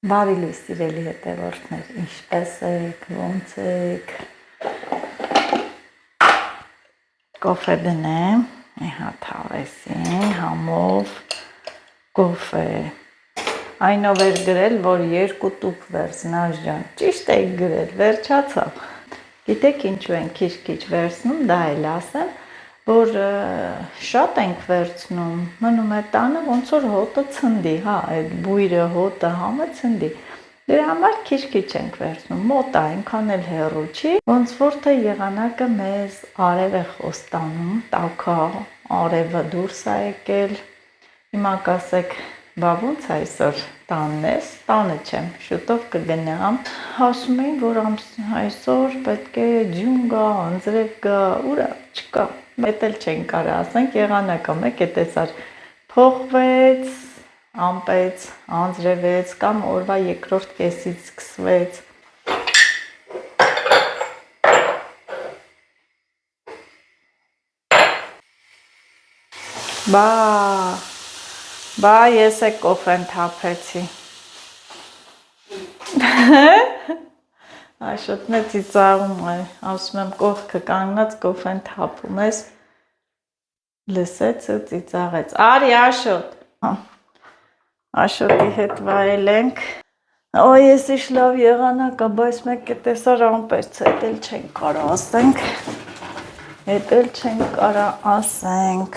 Բարի լույս սիրելի հետևորդներ, ինչպե՞ս եք, ո՞նց եք։ Կոֆե դնեմ, մի հատ հավեսին, համով, կոֆե։ Այնով էր գրել, որ 2 տուփ վերցնաշ ջան, ճիշտ եք գրել, վերջացավ։ Գիտեք ինչու են քիչ-քիչ վերցնում, դա էլ ասեմ, որ շատ ենք վերցնում, մնում է տանը, ոնց որ հոտը ցնդի, հա, այդ բույրը, հոտը համը ցնդի։ Դրա համար քիչ-քիչ ենք վերցնում, մոտ է, այնքան էլ հեռու չի, ոնց որ թե եղանակը մեզ արև է խոստանում, տաք արևը դուրս է եկել։ Հիմա կասեք, բա ոնց այսօր տանն ես, տանը չեմ, շուտով կգնամ։ Ասում էին, որ այսօր պետք է ձյուն գա, անձրև գա, ուրա չկա։ Մետ էլ չեն կարա ասենք, եղանակը մեկ է տեսար փոխվեց, ամպեց, անձրևեց կամ օրվա երկրորդ կեսից սկսվեց։ Բա ես է կոֆեն թափեցի։ Աշոտ մեծ ծիծաղում է, ասում եմ կողքը կանգնած կոֆեն թափում ես, լսեց ու ծիծաղեց, արի Աշոտ, Աշոտի հետ վայելենք, ոյ ես իշ լավ եղանակա, բայց մեկ է տեսար ամպերց, հետ էլ չենք կարա ասենք,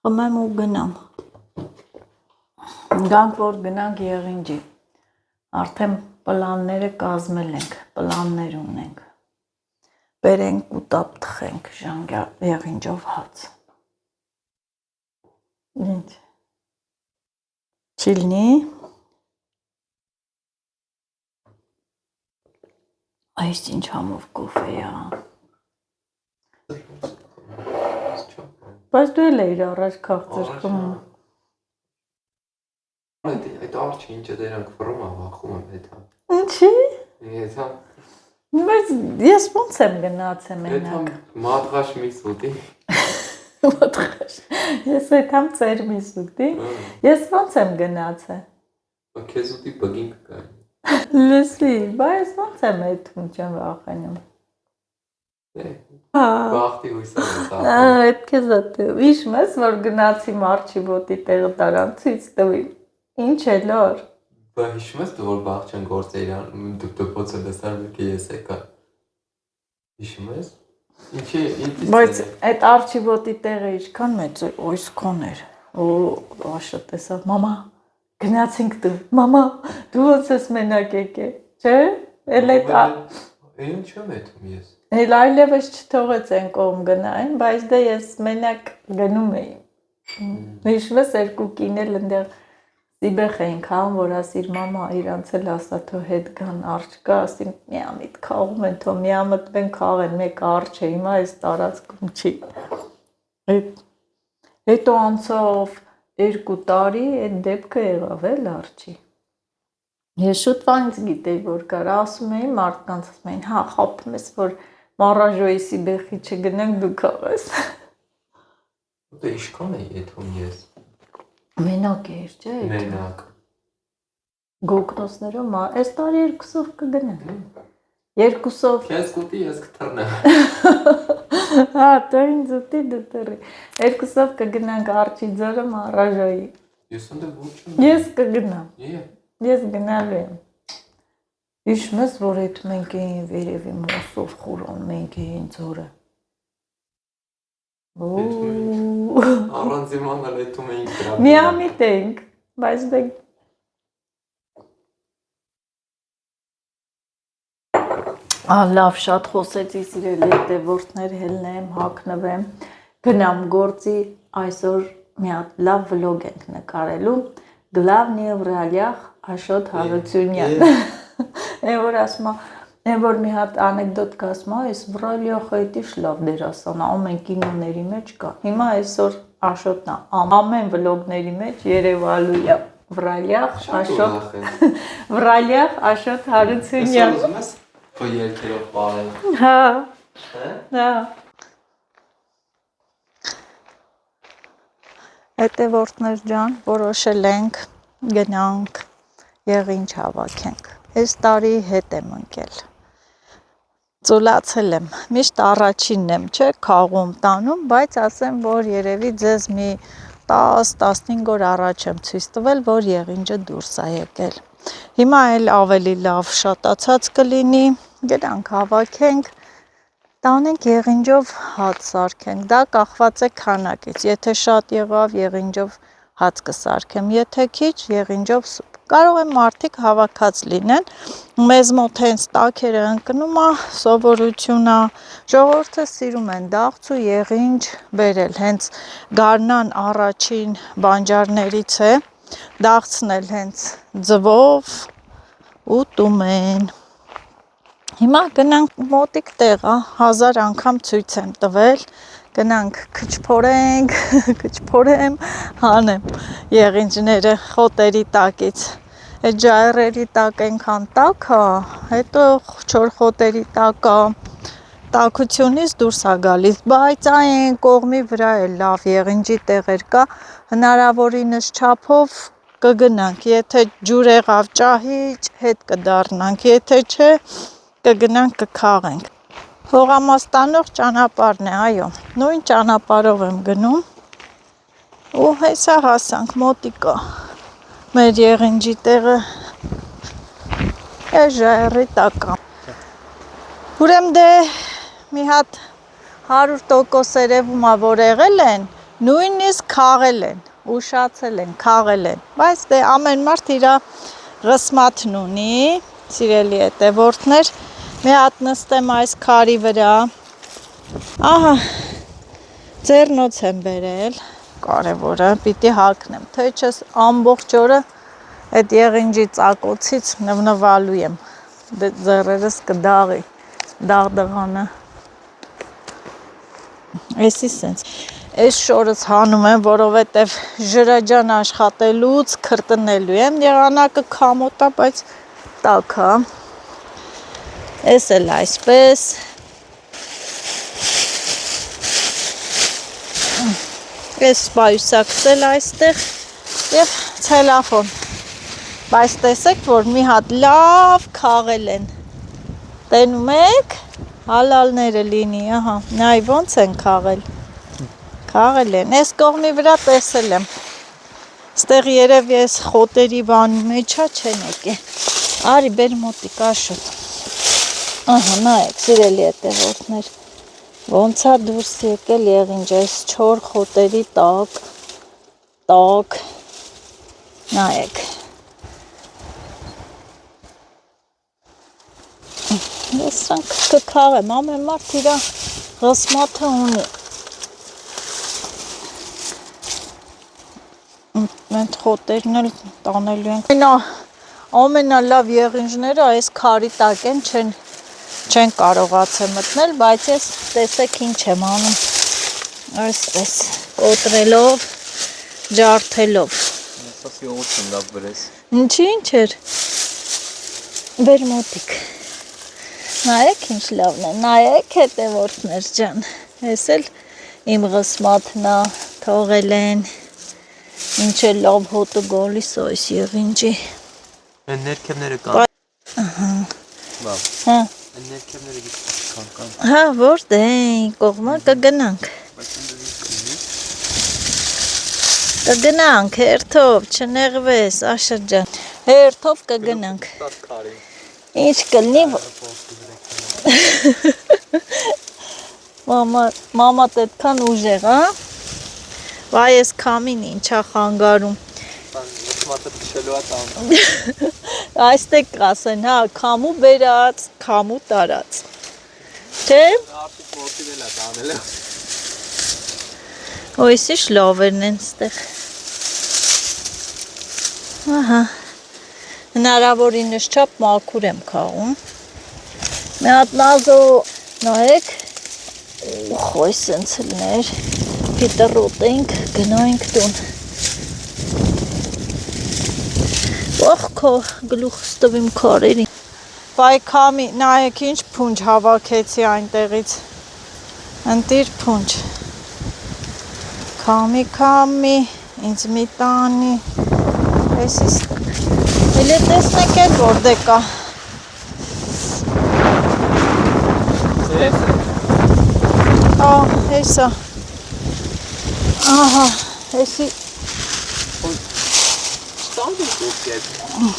խմեմ ու գնամ, գանք որ գնանք եղինջի, արդեն պլանները կազմել ենք, պլաններ ունենք, բերենք ու տապ թխենք ժանգյա եղինջով հաց, ինչ, չիլնի, այս ինչ համով կոֆե է, բայց դու էլ էիր առաջ քաղցր խմում, այդ արջը ինչը դերանք վռում է, վախում եմ հետա, ինչի, հետա, բայց ես ոնց եմ գնացե մենակ, մատղաշ միս ուտի, ես հետամ ծեր միս ուտի, ես ոնց եմ գնացե, քեզ ուտի բգին կկայի, լսի, բայց ոնց եմ էթում չեմ վախենում, բաղթի հույսավ ես աղթում, այդ քեզ ատեմ, իշմ ես, որ գնացի մարչի ոտի տեղը տարան ցույց տվի, ինչ է լոր, բա հիշում ես դու որ բաղջան գործեիր դպոցը լսար մեկը ես եկա, հիշում ես, ինչի բայց այդ արջիվոտի տեղը ինչքան մեծ է, այսքան էր, Աշոտ տեսավ, մամա, գնացինք դու, մամա, դու ոնց ես մենակ եկե, չէ, էլ ինչ եմ էթում ես, էլ այլևս չթողեց են կողմ գնային, բայց դե ես մենակ գնում էի, հիշում ես երկու կինել ընդեղ Սիբեխ էինք հաղում, որ ասիր մամա իրանց էլ ասա թո հետ գան արջ կա, ասին միամիտ խաղում են, թո միամտվեն խաղեն, մեկ արջ է, հիմա այս տարածքում չի, հետո անցավ 2 տարի, այդ դեպքը եղավ էլ արջի, ես շուտվա ինձ գիտեի, որ կար, ասում էին մարդկանց, ասում էին, հա, խապում ես, որ մարաժոյի Սիբեխի չգնենք դու քաղես, դե իշքան էի էթում ես, մենակ էր, չէ, մենակ, գոգնոսներով, այս տարի 2-ով կգնենք, 2-ով, քեզ կուտի ես կթռնեմ, հա, դու ինձ ուտի դու թռի, 2-ով կգնանք արջի ձորը մարաժոյի, ես ընդը ոչ եմ, ես կգնամ, ես գնալու եմ, իշմ ես, որ էդ մենք էին վերևի մոսով խուրան, մենք էին ձորը, առանց իմանալ էթում էինք դրա միամիտ էինք, բայց դե լավ, շատ խոսեցի սիրելի հետևորդներ, հելնեմ, հագնվեմ, գնամ գործի, այսօր մի հատ լավ վլոգ ենք նկարելու, Գլավնիը в ռեալիях Աշոտ Հարությունյան, են որ մի հատ անեկդոտ կասում, այս в ռեալիях այդ իշ լավ դերասան, ամեն կինոների մեջ կա, հիմա այսօր Աշոտն է, ամեն վլոգների մեջ երևալու է в ռեալիях Աշոտ Հարությունյան, Քո երկերով պարել, հա, հետևորդներ ջան, որոշել ենք գնանք եղինջ հավաքենք։ Այս տարի հետ եմ ընկել։ Ծուլացել եմ, միշտ առաջինն եմ, չէ, քաղում տանում, բայց ասեմ, որ երևի ձեզ մի 10-15 օր առաջ եմ ցույց տվել, որ եղինջը դուրս է եկել։ Հիմա էլ ավելի լավ շատացած կլինի, գնանք հավաքենք, տանենք եղինջով հաց սարքենք, դա կախված է քանակից, եթե շատ եղավ եղինջով հաց կսարքեմ, եթե քիչ եղինջով սուպ։ Կարող է մարդիկ հավաքած լինեն, մեզ մոտ հենց տաքերը ընկնում է, սովորություն է, ժողովուրդը սիրում են դաղց ու եղինջ բերել, հենց գարնան առաջին բանջարներից է, դաղցն էլ հենց ձվով ուտում են։ Հիմա գնանք մոտիկ տեղ, 1000 անգամ ցույց եմ տվել, գնանք քչփորենք, քչփորեմ, հանեմ եղինջները խոտերի տակից, այդ ժայռերի տակ այնքան տաք է, հետո չոր խոտերի տակ է, տաքությունից դուրս է գալիս, բայց այն կողմի վրա է լավ եղինջի տեղեր կա, հնարավորինս չափով կգնանք, եթե ջուր եղավ ճահիճ, հետ կդառնանք, եթե չէ, կգնանք կքաղենք։ Հողամաստանող ճանապարհն է, այո, նույն ճանապարհով եմ գնում ու հեսա հասանք մոտիկա մեր եղինջի տեղը այս ժայռի տակ է։ Ուրեմն դե մի հատ 100% երևում է, որ եղել են, նույնիսկ խաղել են, ուշացել են, խաղել են, բայց դե ամեն մարդ իր ռսմաթն ունի, սիրելի հետևորդներ, մի հատ նստեմ այս քարի վրա, ահա, ձեռնոց եմ բերել, կարևորը, պիտի հագնեմ, թե չես ամբողջ օրը այդ եղինջի ծակոցից նվնվալու եմ, ձեռերս կդաղի, դաղդղանը, էսի սենց, այս շորս հանում եմ, որովհետև ժրաջան աշխատելուց քրտնելու եմ, եղանակը քամոտ է, բայց տաք է, էս էլ այսպես, այս պայուսակսել այստեղ և ցելոֆան, բայց տեսեք, որ մի հատ լավ խաղել են, տենում եք, հալալները լինի, ահա, նայ ոնց են խաղել են, այս կողմի վրա տեսել եմ, ստեղ երևի այս խոտերի բանի մեջա չեն եկել, արի բեր մոտիկ աշոտ, ահա, նայեք, սիրելի հետևորդներ, ոնց է դուրս եկել եղինջ, այս չոր խոտերի տակ, նայեք, ես սրանք կքաղեմ, ամեն մարդ իրա ռսմաթը ունի, մենք խոտերն էլ տանելու ենք, ամենալավ եղինջները այս քարի տակ են, չեն կարողացել մտնել, բայց ես տեսեք ինչ եմ անում, այսպես, կոտրելով, ջարդելով։ Ես յոգուրտ եմ լավ բրես։ Ինչ էր, բեր մոտիկ, նայեք ինչ լավն է, նայեք հետևորդներ ջան, ես էլ իմ ռսմաթն է, թողել են, ինչ է լավ հոտը գալիս այս եղինջի։ Են ներքևները կան։ Ահա։ Հա։ Են ներքևները գիտես կան։ Հա, որտե՞ն կողմը կգնանք։ Կգնանք հերթով, չնեղվես, Աշոտ ջան։ Հերթով կգնանք։ Ինչ կլինի։ Մամա այդքան ուժեղ, հա։ Վայ ես քամին ինչա խանգարում։ Ռսմաթը քշելու է տանում։ Այստեղ կասեն, հա, քամու բերած, քամու տարած։ Չէ՞։ Արդյոք մոտիվել է տանելը։ Ոյսի շլովերն են ստեղ։ Ահա։ Հնարավորինս չափ մաքուր եմ քաղում։ Մի հատ նազո նայեք։ Խոյ սենց լներ։ Պիտռոտենք, գնայինք տուն։ Ախ քո գլուխս տվիմ քարերին։ Վայ քամի, նայեք ինչ փունջ հավաքեցի այնտեղից։ Ընտիր փունջ։ Քամի, ինձ մի տանի։ Այսիս էլ է տեսնեք էլ որտե կա։ Հեսա։ Ահա, հեսի։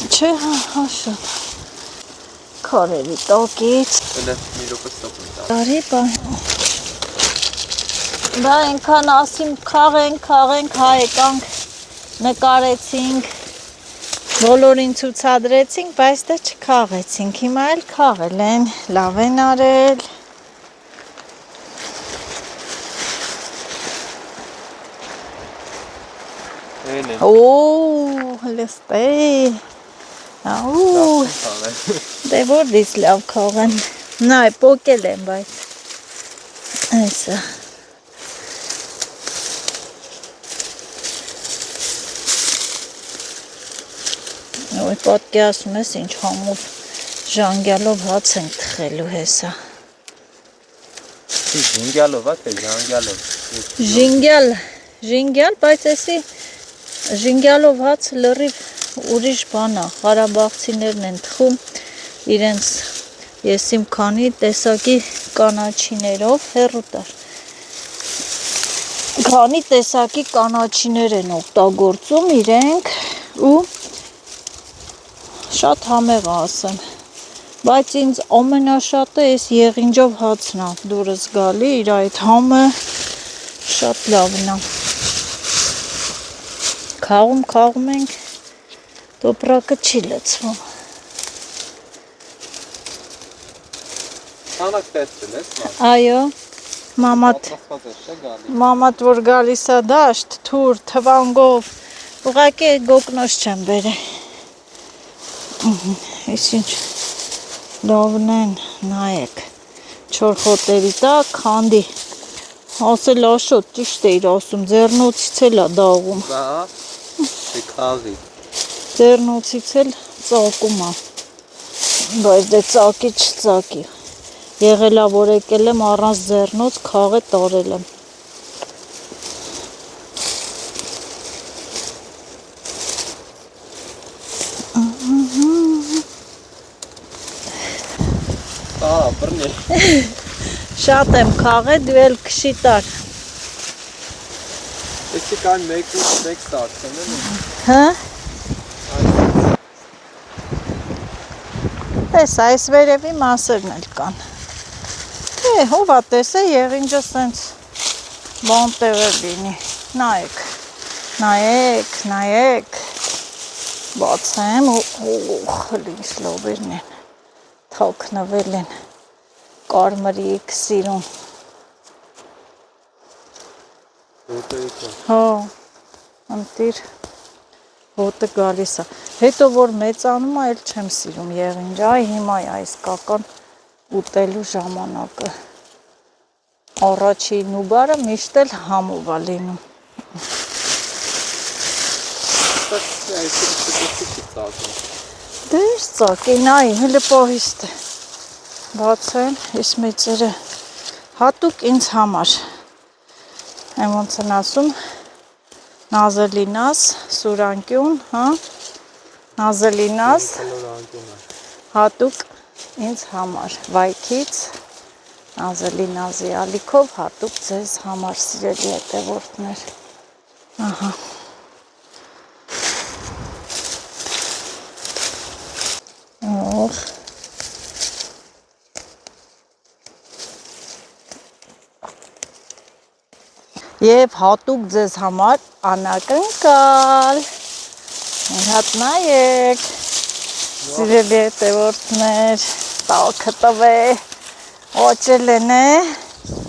Չէ, հա, շատ։ Քարերի տակից։ Տարի բա։ Դա ենքան ասիմ քաղենք, հա եկանք, նկարեցինք, բոլորին ցուցադրեցինք, բայց դա չքաղեցինք, հիմա էլ քաղել են, լավ են արել։ Օ, լստե, դե որդից լավ քաղեն, նայ պոկել են, բայց, այսա, ոյ պատկի ասում ես ինչ համով ժանգյալով հաց ենք թխելու հեսա։ Ժինգյալով, թե ժանգյալով։ Ժինգյալ, բայց էսի ժինգյալով հաց լրիվ ուրիշ բան է, Ղարաբաղցիներն են թխում իրենց եսիմ քանի տեսակի կանաչիներով հեռու տար։ Քանի տեսակի կանաչիներ են օգտագործում իրենք ու շատ համեղ ասեմ, բայց ինձ ամենաշատը էս եղինջով հացն է դուրս գալի, իր այդ համը շատ լավն է։ Քաղում ենք, տոպրակը չի լցվում։ Սանակ տեսել ես, Այո, մամատ որ գալիս է դաշտ, թուր, թվանգով, ուղղակի գոգնոց չեմ բերել։ Ես ինչ լավն են, նայեք, չոր խոտերի տակ, խանդի, ասել աշոտ, ճիշտ էիր ասում, ձեռնոցից էլ է դաղում։ Քաղի։ Ձեռնոցից էլ ծակում է, բայց դե ծակի չծակի, եղել է որ եկել եմ առանց ձեռնոց քաղ է տարել եմ։ Շատ եմ քաղել, դու էլ քշի տար։ Էսի կան մեկ սարքն են։ Հա։ Տես, այս վերևի մասերն էլ կան։ Հովա տեսե եղինջը սենց բան տեղը լինի։ Նայեք, բացեմ ու խլինչ լոբերն են, թաքնվել են, կարմրի եք սիրուն։ Հա, ընտիր, հոտը գալիս է, հետո որ մեծանում է, էլ չեմ սիրում եղինջ, այ հիմա է այս կական ուտելու ժամանակը, առաջի նուբարը միշտ էլ համով է լինում։ Դեր ծակի, նայ, հլը պահիստ է, բացեն, ես մեծերը, հատուկ ինձ համար, եմ ոնց են ասում, նազելինաս, սուրանկյուն, հա, նազելինաս, հատուկ ինձ համար, վայքից, նազելինազի ալիքով, հատուկ ձեզ համար սիրելի հետևորդներ, ահա, Եվ հատուկ ձեզ համար անակնկալ, մի հատ նայեք, սիրելի հետևորդներ, տալքը տվե, ոչել են է,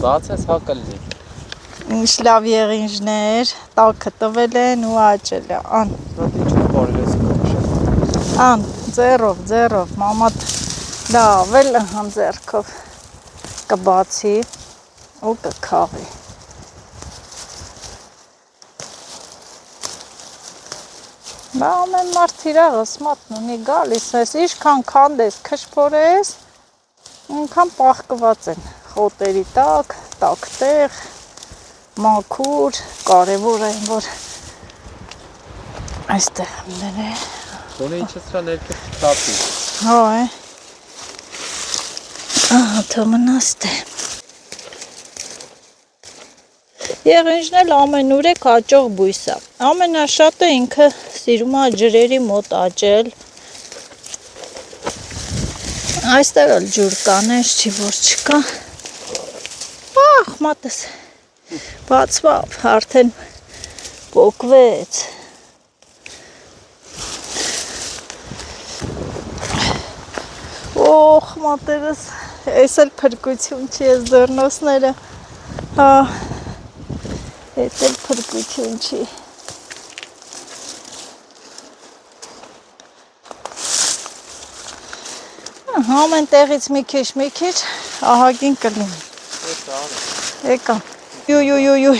բաց ես հակալի, ինչ լավ եղինջներ, տալքը տվել են ու աճել է, ան, ձերով, մամատ լավ էլ համ ձերքով կբացի ու կքաղի։ Բա ամեն մարդ իրաղս մատն ունի գալիս ես, իշքան քանդես, քշփորես, ինքան պաղկված են, խոտերի տակ, տակտեղ, մաքուր, կարևոր այն, որ Այստեղ եմ դրել։ Գոնե ինչը սրա ներքև չթափի։ Հա է։ Ահա թոմնաստ է։ Եղինջն էլ ամենուրեք աճող բույս է։ Ամենաշատը ինքը սիրում է ջրերի մոտ աճել։ Այստեղ էլ ջուր կանես, չի որ չկա։ Ահ, մատս։ Բացվավ, արդեն պոկվեց։ Օխ, մատերս, ես էլ փրկություն չի ես դռնոսները։ Հա, ես էլ փրկություն չի։ Ամեն տեղից մի քիչ, ահագին կլինի։ Եկա։ Յուй,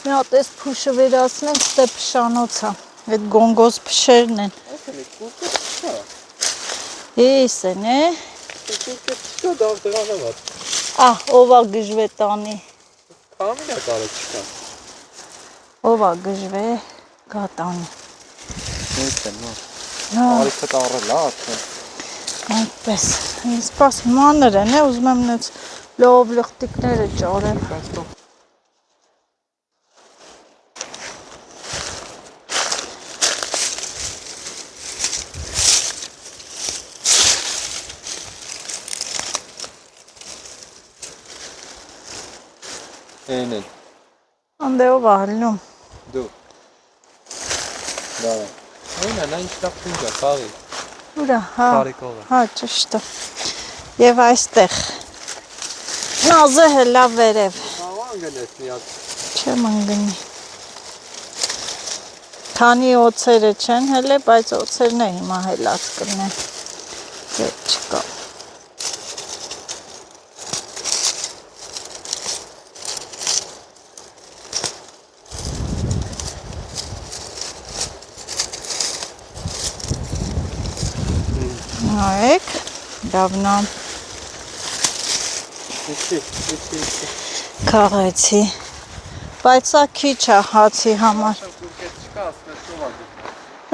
մի հատ էս փուշը վերացնենք, ստե փշանոցա։ Այդ գոնգոզ փշերն են։ Ես են, է։ Ահ, ովա գժվե տանի։ Կամինա կարը չկա։ Ովա գժվե, գա տանի։ Ես եմ, արիքը տարել, արդեն։ Այդպես, իսպաս մանր են, ուզում եմ նենց լով լղտիկները ճարեմ։ Են են։ Անդե ով ահլնում։ Դու։ Դա է։ Այն նա ինչ լավ փունջա, խաղի։ Ուրա, հա, Խարիկով է։ հա, ճշտ է։ Եվ այստեղ, նազը հելա վերև։ Հավան գնես միակ։ Չեմ ընգնի։ Քանի օծերը չեն հելե, բայց օծերն է հիմա հելած կլնեն։ Ձետ չկա։ Նայեք, դավնամ քաղեցի, բայց սա քիչ է հացի համար։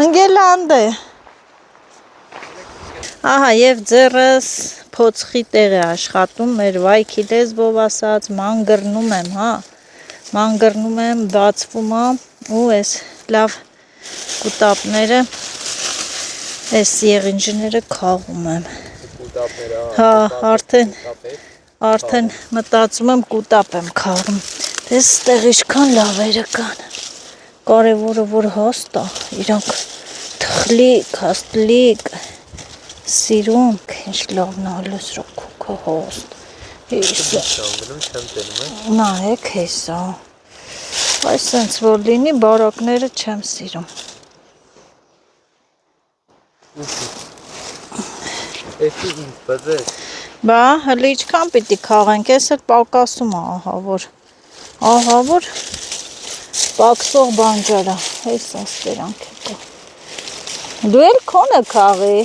Ընգել անդ է։ Ահա և ձերս փոցխի տեղ է աշխատում, մեր վայքի լեզվով ասած, մանգրնում եմ, հա, մանգրնում եմ, բացվում է ու ես լավ կուտապները Այս եղինջները քաղում եմ։ Հա, արդեն մտածում եմ կուտապ եմ քաղում։ Դες ստեղ ինչքան լավերը կան։ Կարևորը որ հաստ է, իրանք թխլիկ, հաստլիկ, սիրում, ինչ լավն ալես ռոքոքը հաստ։ Նայեք հեսա։ Այս սենց որ լինի բարակները չեմ սիրում։ Էսի ինձ բզես։ Բա, հլի իչքան պիտի քաղենք, ես էլ պակասում է, ահա որ պակսող բանջարա, ես ասպերանք հետո։ Դու էլ քոնը քաղի։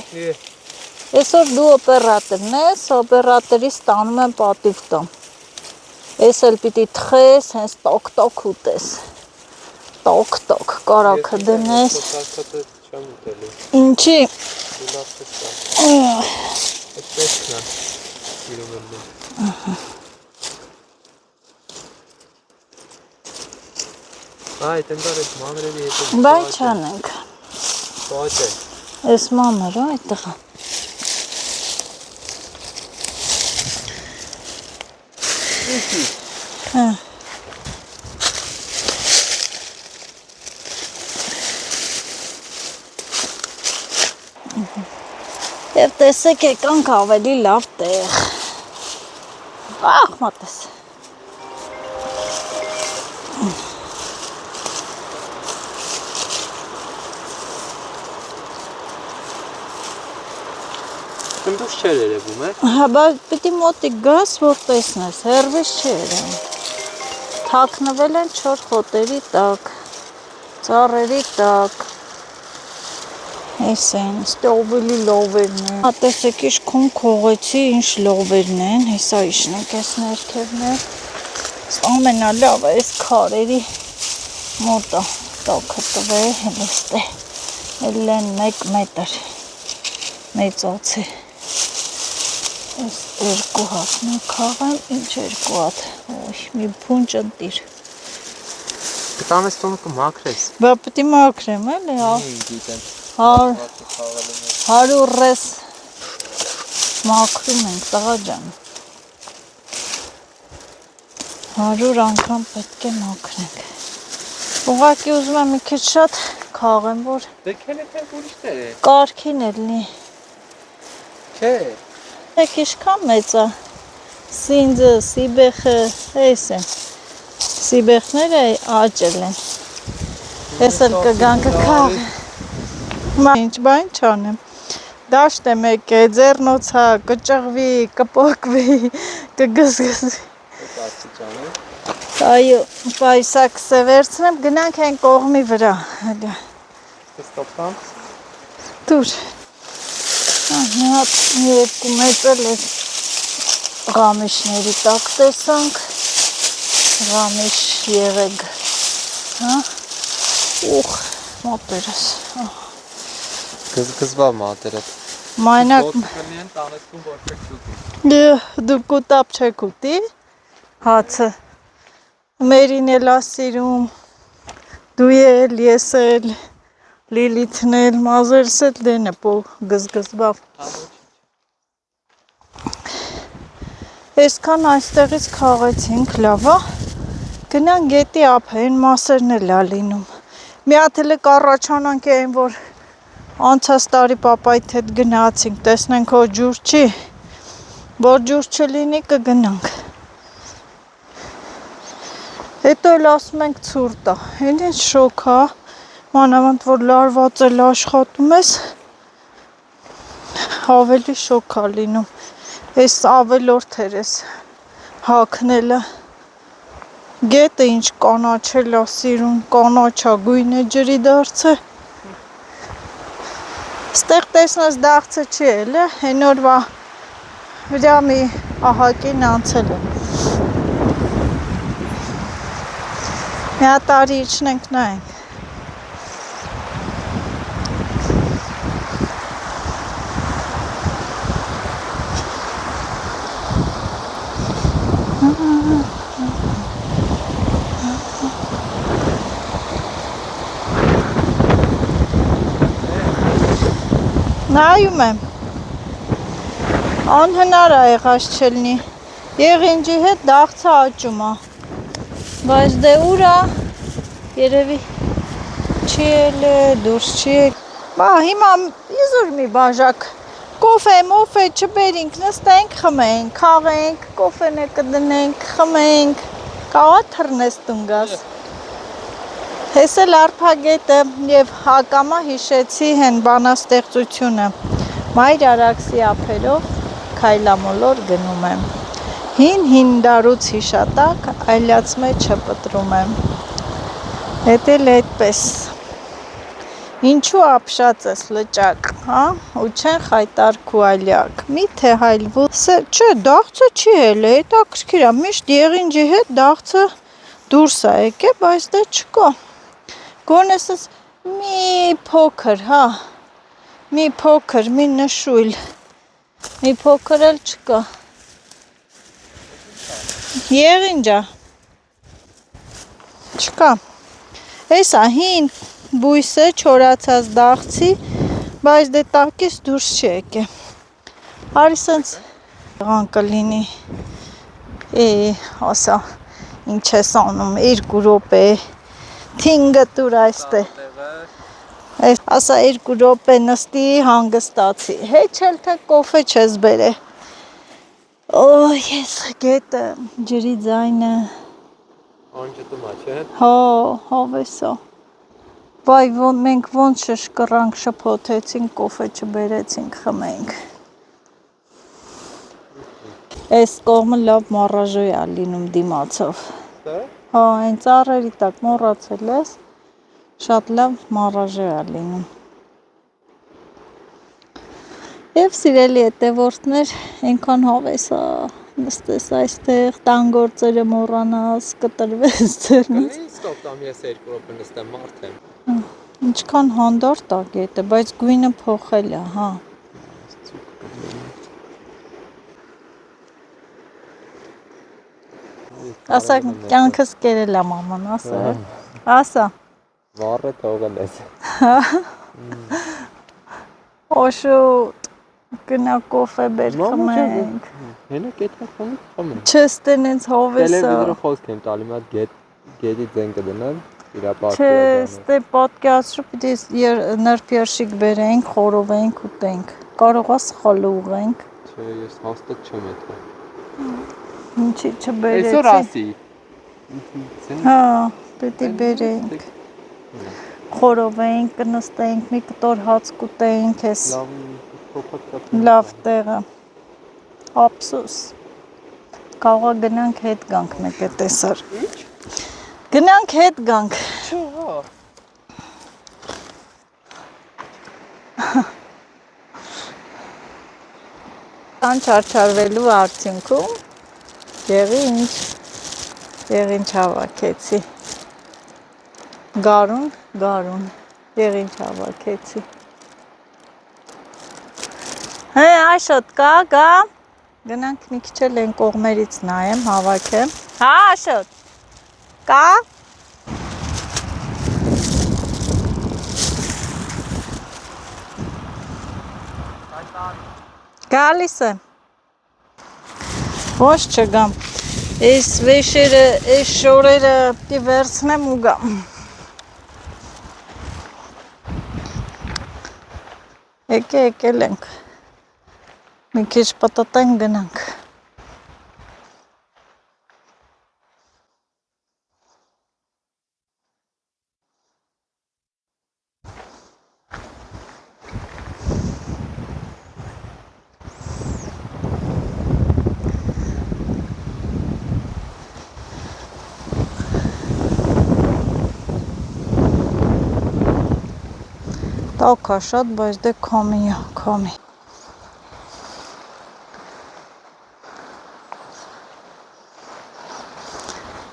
Այսօր դու օպերատորն ես, օպերատորի ստանում եմ պատիվ տամ։ Ես էլ պիտի թխես, հենց տոկ ուտես։ Տոկ, կարաքը դնես։ Ինչի։ Այ տենտար այդ մանրերի հետո։ Բայ չանենք։ Պաճ է։ Ես մանր է այդ տղա։ Հա։ Եվ տեսեք եկանք ավելի լավ տեղ։ Ախ, մատես։ Դուս չեր երևում, է։ Հա, բայց պիտի մոտիկ գաս, որ տեսնես, հերվից չի երևում։ Թաքնվել են չոր խոտերի տակ, ծառերի տակ։ Այս են, ստողվելի լովերն են։ Տեսեք իշքուն քողեցի, ինչ լովերն են, հեսա իշնեք ես ներքևն է։ Ամենալավը այս քարերի մոտը տակը տվե, հենց է։ Ելեն 1 մետր մեծոց է։ Ես 2 հատնը քաղեմ, ինչ 2 հատ, մի փունջ ընտիր։ Կտանես տոնը կմաքրես։ Բա պտի մաքրեմ, էլի, Գիտեմ։ 100 ռես մաքրում ենք, տղա ջան։ 100 անգամ պետք է մաքրենք։ Ուղղակի ուզում եմ մի քիչ շատ քաղեմ, որ Դե քելը թե ուրիշներ է։ կարքին էլի։ Չէ։ Եք իշքան մեծ է։ Սինձը, սիբեխը, էս են։ Սիբեխները աճել են։ Ես էլ կգան կքաղեմ։ Ինչ բան չանեմ։ Դաշտ եմ եկե, ձեռնոցա, կճղվի, կպոկվի, կգզգզվի։ Այո, պայսակս է վերցնեմ, գնանք են կողմի վրա։ Ստոպտամ։ Դուր։ Մի հատ երկու մեծել էր Ղամիշների տակ տեսանք, Ղամիշ եղեգ, ուխ, մոտերս, Գզգզվա մատերը։ մայնակ, դու կուտապ չեք ուտի, հացը, մերին էլ ասիրում, դու էլ, ես էլ, լիլիթն էլ, մազերս էլ դենը գզգզվավ։ Այսքան այստեղից քաղեցինք, լավա, գնան գետի ափեն մասերն էլ ալինում։ Մի հատ էլ կառաջանանք այն, որ անցած տարի պապայիդ հետ գնացինք, տեսնենք հո ջուր չի, որ ջուր չլինի կգնանք։ Հետո էլ ասում ենք ցուրտ է, այն ինչ շոք է, մանավանդ որ լարված էլ աշխատում ես, ավելի շոք է լինում, այս ավելորդ էր ես հագնելը, գետը ինչ կանաչել է սիրուն, կանաչա գույն է ջրի դարձը, ստեղ տեսնես դաղցը չի էլ է, հեն օրվա վրա մի ահակին անցել է։ Մի հատարի իջնենք նայենք։ Նայում եմ, անհնար է եղած չլնի, եղինջի հետ դաղցը աճում է, բայց դե ուր է, երևի չի էլ է, դուրս չի է, բա հիմա իզուր մի բաժակ, կոֆե, մոֆե չբերինք, նստենք, խմենք, քաղենք, կոֆեն է կդնենք, խմենք, կաղա թրնես տունգաս։ Ես էլ արփագետը և հակամա հիշեցի հեն բանաստեղծությունը, Մայր Արաքսի ափերով քայլամոլոր գնում եմ, հին դարուց հիշատակ այլյաց մեջը պտրում եմ, հետ էլ այդպես, ինչու ապշած ես լճակ, ու չեն խայտարք ու այլյակ, միթե հայլվու, չէ դաղցը չի էլ է, հետաքրքիր է, միշտ եղինջի հետ դաղցը դուրս է եկե, բայց դե չկա, գոնես ես մի փոքր, մի նշույլ, մի փոքր էլ չկա, եղինջա, չկա, էսա հին բույս է չորացած դաղցի, բայց դե տակից դուրս չի եկե, արի սենց եղան կլինի, ասա, ինչ ես անում, 2 րոպե, թինգը տուր այստե, ասա 2 րոպե նստի հանգստացի, հեչ էլ թե կոֆե չես բերե, ես գետը, ջրի ձայնը, Անջտում է, չէ՞։ հավեսա, վայ մենք ոնց շշկրանք շփոթեցինք, կոֆե չբերեցինք, խմենք, այս կողմը լավ մառաժոյ է լինում դիմացով, այն ծառերի տակ մոռացել ես, շատ լավ մառաժոյ է լինում, և սիրելի հետևորդներ, այնքան հավես է, նստես այստեղ, տան գործերը մոռանաս, կտրվես ձեռնից, Կլինի ստոպտամ ես 2 րոպե նստեմ մարդ եմ, Ինչքան հանդարտ է գետը, բայց գույնը փոխել է, հա։ Ասա կյանքս կերել եմ աման, ասա։ Վառը թողել ես։ Օշոտ, գնա կոֆե բեր խմենք։ Հենա կետա խմենք։ Չես տենենց հովեսա։ Տելևիզորը խոսք եմ տալի, մի հատ գետի ձեն կդնեմ, իրա պարտի Չես, դե պատկերացրու պիտի նրբ երշիկ բերենք, խորովենք, ուտենք։ Կարող է սխալ ուղենք։ Չէ, ես հաստատ չեմ էդա։ Ինչի չբերեցի։ Այսօր ասի։ Հա, պիտի բերենք։ Խորովենք, կնստենք, մի կտոր հաց կուտենք, ես լավ տեղը։ Ափսոս։ Կարող է գնանք հետ գանք մեկը տեսար։ Գնանք հետ գանք։ Չհա։ Չարչարվելու արդյունքում եղինչ հավաքեցի։ Գարուն, եղինչ հավաքեցի։ Հե, Աշոտ, գա։ Գնանք մի քիչ էլ են կողմերից նայեմ, հավաքեմ։ Հա, Աշոտ, կա։ Գալիս եմ։ Ոչ չգամ։ Այս վեշերը, այս շորերը պիտի վերցնեմ ու գամ։ Եկել ենք։ Մի քիչ պտտենք գնանք։ Տաք է շատ, բայց դե քամի։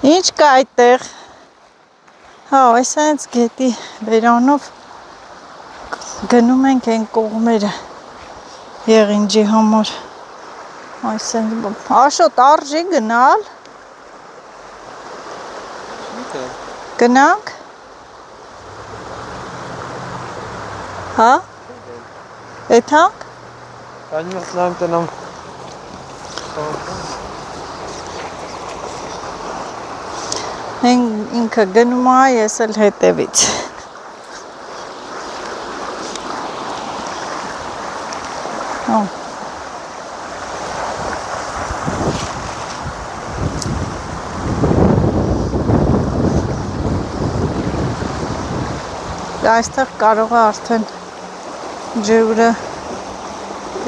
Ինչ կա այդտեղ։ Հա, այս հենց գետի բերանով գնում ենք այն կողմերը եղինջի համար։ Այս հենց Աշոտ արժի գնալ։ Գնանք։ Հա։ Էթանք։ Անիմաց նայեմ տնամ։ Ինքը գնում է, ես էլ հետևից։ Այստեղ կարող է արդեն ջուրը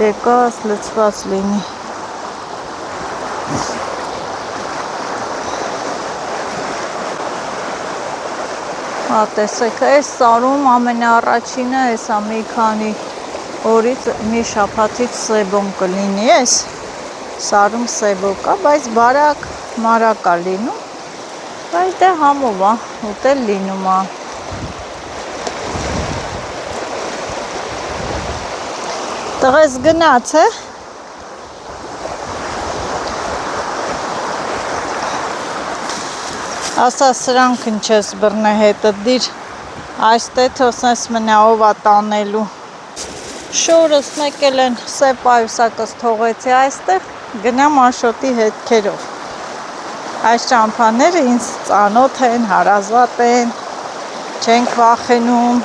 եկած լցված լինի։ Հա, տեսեք, այս սարում ամենաառաջինը էսա մի քանի օրից, մի շաբաթից սեբոն կլինի, այս սարում սեբո կա, բայց բարակ, մարակ է լինում, բայց դե համով է, ուտել լինում է։ Տղես գնաց է։ Ասա սրանք ինչես բռնե հետը դիր, այստեթ ոսնես մնա ով է տանելու։ Շորս մեկել են սեպ այուսակս թողեցի այստեղ, գնամ Աշոտի հետքերով։ Այս ճամփաները ինձ ծանոթ են, հարազատ են, չենք վախենում,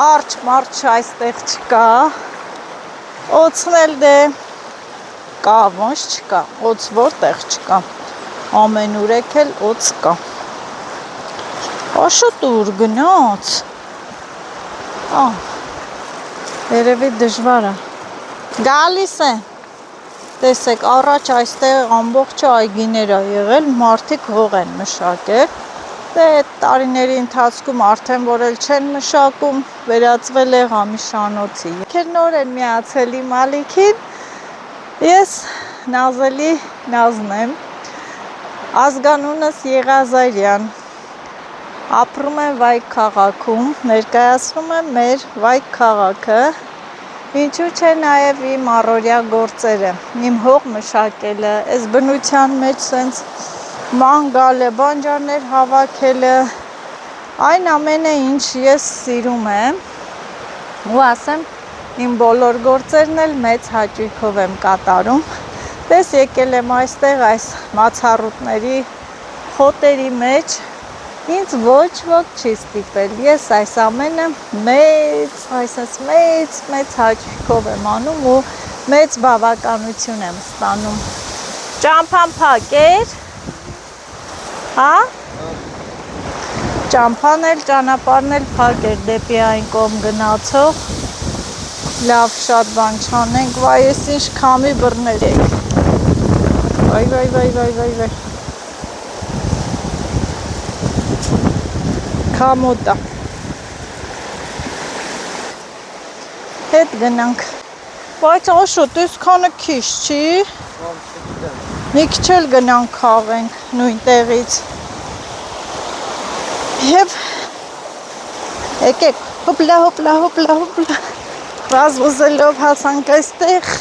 արջ մարջ այստեղ չկա, օծն էլ դե կա, ոնց չկա, օծ որտեղ չկա, ամեն ուրեք էլ օծ կա։ Աշոտ ուր գնաց, երևի դժվար է, գալիս է, տեսեք առաջ այստեղ ամբողջը այգիներ է եղել, մարդիկ հող են մշակել, դե տարիների ընթացքում արդեն որ էլ չեն մշակում, վերածվել է Ղամիշանոցի։ Ովքեր նոր են միացել իմ ալիքին, ես Նազելի Նազն եմ, ազգանունս Եղազարյան, ապրում եմ Վայք քաղաքում, ներկայացնում եմ մեր Վայք քաղաքը, ինչու՞ չէ նաև իմ առօրյա գործերը, իմ հող մշակելը, այս բնության մեջ սենց ման գալը, բանջարներ հավաքելը, այն ամենը, ինչ ես սիրում եմ, ու ասեմ, իմ բոլոր գործերն էլ մեծ հաճույքով եմ կատարում, տես եկել եմ այստեղ այս մացառուտների խոտերի մեջ, ինձ ոչ ոք չի ստիպել, ես այս ամենը մեծ հաճույքով եմ անում ու մեծ բավականություն եմ ստանում, ճամփան փակ էր, հա, ճամփան էլ, ճանապարհն էլ փակ էր դեպի այն կողմ գնացող, լավ շատ բան չանենք, վայ ես ինչ քամի բռներ եք, վայ, քամոտ է, հետ գնանք, բայց Աշոտ, ես քանը քիչ չի, մի քիչ էլ գնանք քաղենք նույն տեղից, և եկեք, հոպլա, վազվզելով հասանք այստեղ,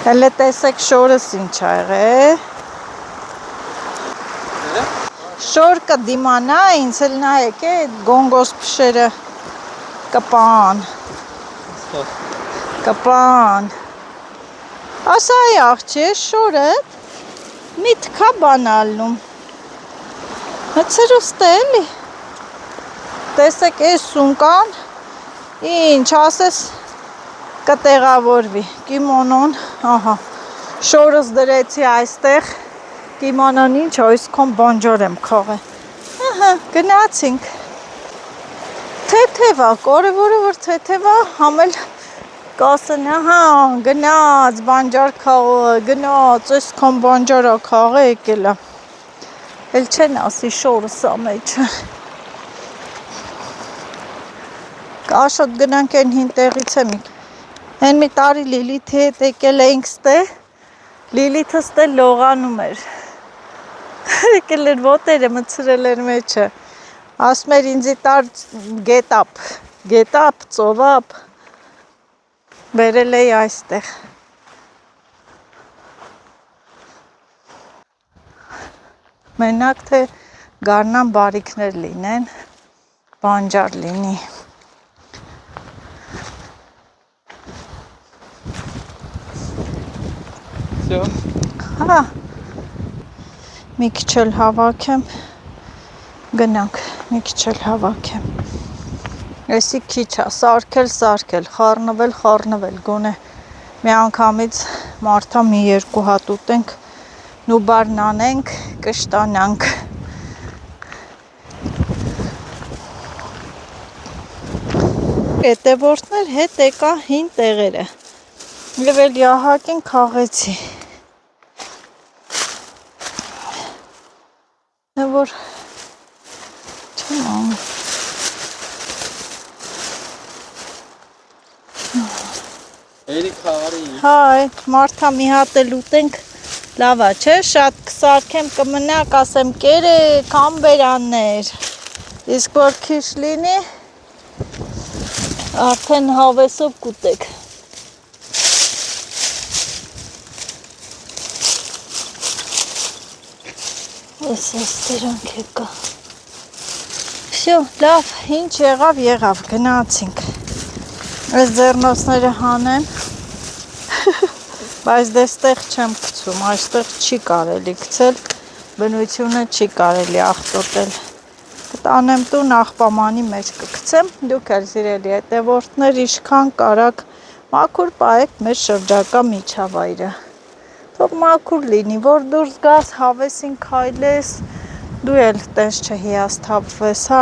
հələ տեսեք շորս ինչ ա եղել, շոր կդիմանա ինձ էլ նայեք գոնգոս փշերը կպան, ասա այ աղջի շորը մի թքա բանալնում, հցրուստ է էլի, տեսեք այս սունկան, ինչ ասես կտեղավորվի, կիմոնոն, ահա, շորս դրեցի այստեղ, կիմանան ինչ, այսքան բանջար եմ քաղել, ահա, գնացինք, թեթև ա, կարևորը որ թեթև ա, համել կասեն, ահա, գնաց, բանջար քաղը, գնաց, այսքան բանջար ա քաղը եկել ա, էլ չեն ասի շորս ա մեջը, Աշոտ գնանք են հին տեղից եմ Են մի տարի Լիլիթի հետ եկել էինք ստեղ, Լիլիթը ստեղ լողանում էր, եկել էր ոտերը մցրել էր մեջը, ասում էր ինձի տար գետապ, ծովապ, բերել էի այստեղ, մենակ թե գարնան բարիքներ լինեն, բանջար լինի, Հա, մի քիչ էլ հավաքեմ, գնանք, մի քիչ էլ հավաքեմ, էսի քիչ ա, սարքել, խառնվել, գոնե մի անգամից մարդա մի երկու հատ ուտենք, նուբարն անենք, կշտանանք, հետևորդներ հետ եկա հին տեղերը, և էլ յահակին քաղեցի, որ չեմ անում, Էրի քաղարի հայ, մարդա մի հատ էլ ուտենք, լավ ա, չէ, շատ կսարքեմ կմնա, կասեմ կերեք, ամբերաններ, իսկ որ քիչ լինի, արդեն հավեսով կուտեք, Ես դրանք եկա, վсё, լավ, ինչ եղավ, գնացինք, այս ձեռնոցները հանեմ, բայց դեստեղ չեմ գցում, այստեղ չի կարելի գցել, բնությունը չի կարելի աղտոտել, կտանեմ տուն աղբամանի մեջ կգցեմ, դուք էլ սիրելի հետևորդներ, ինչքան կարաք մաքուր պահեք մեր շրջակա միջավայրը, թող մաքուր լինի, որ դուրս գաս, հավեսին քայլես, դու էլ տես չհիասթափվես, հա,